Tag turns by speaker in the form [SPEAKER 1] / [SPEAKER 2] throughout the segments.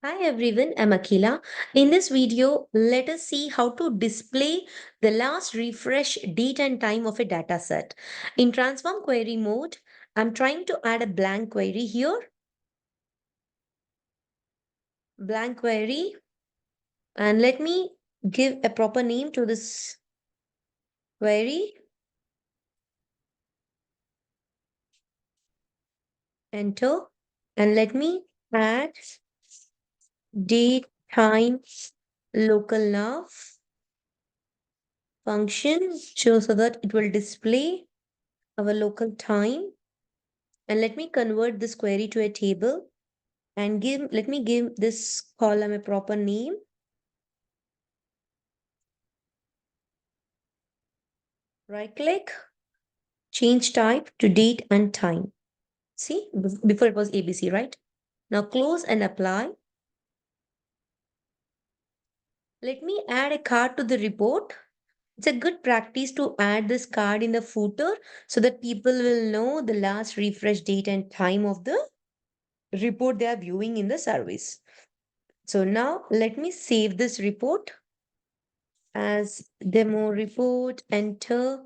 [SPEAKER 1] Hi everyone, I'm Akila. In this video, let us see how to display the last refresh date and time of a data set. In transform query mode, I'm trying to add a blank query here. Blank query. And let me give a proper name to this query. Enter. And let me add date, time, local nav function so that it will display our local time. And let me convert this query to a table and let me give this column a proper name. Right click, change type to date and time. See, before it was ABC, right? Now close and apply. Let me add a card to the report. It's a good practice to add this card in the footer so that people will know the last refresh date and time of the report they are viewing in the service. So now let me save this report as demo report, enter,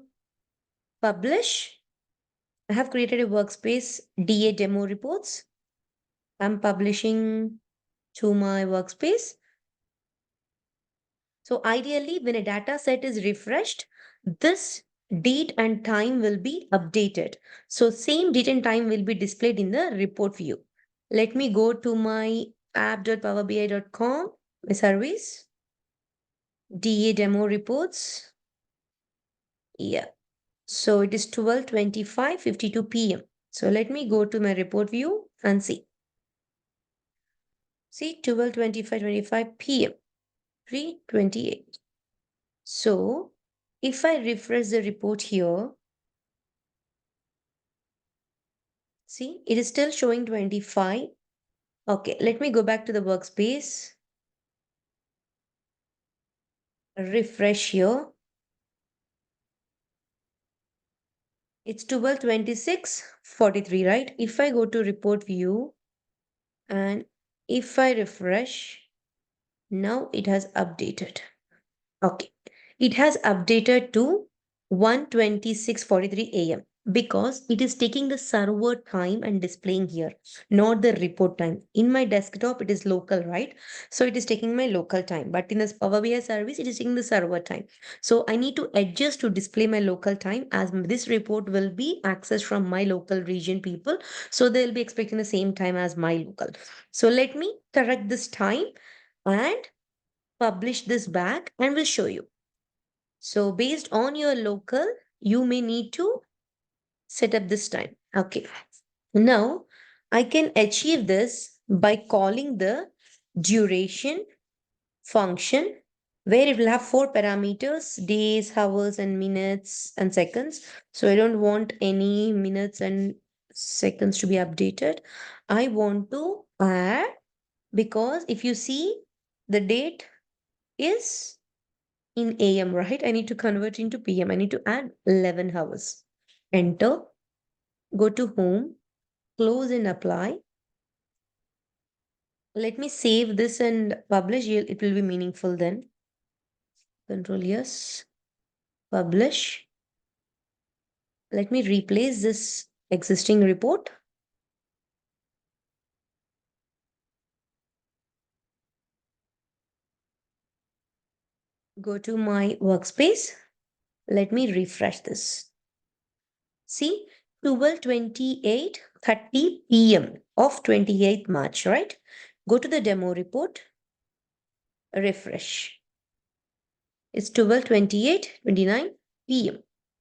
[SPEAKER 1] publish. I have created a workspace DA demo reports. I'm publishing to my workspace. So ideally, when a data set is refreshed, this date and time will be updated. So same date and time will be displayed in the report view. Let me go to my app.powerbi.com, my service, DA demo reports. Yeah. So it is 12:25:52 p.m. So let me go to my report view and see. See, 12:25:25 p.m. 3:28. So if I refresh the report here, see, it is still showing 25. Okay, let me go back to the workspace. Refresh here. It's 12:26:43, right? If I go to report view and if I refresh, now it has updated. Okay. It has updated to 1:26:43 a.m. because it is taking the server time and displaying here, not the report time. In my desktop, it is local, right? So it is taking my local time. But in this Power BI service, it is taking the server time. So I need to adjust to display my local time as this report will be accessed from my local region people. So they'll be expecting the same time as my local. So let me correct this time and publish this back and will show you. So based on your local, you may need to set up this time. Okay. Now I can achieve this by calling the duration function where it will have four parameters: days, hours, and minutes and seconds. So I don't want any minutes and seconds to be updated. I want to add, because if you see the date is in AM, right? I need to convert into PM. I need to add 11 hours. Enter, go to home, close and apply. Let me save this and publish. It will be meaningful then. Control yes, publish. Let me replace this existing report. Go to my workspace. Let me refresh this. See, 12:28:30 p.m. of 28th March, right? Go to the demo report, refresh. It's 12:28:29 p.m.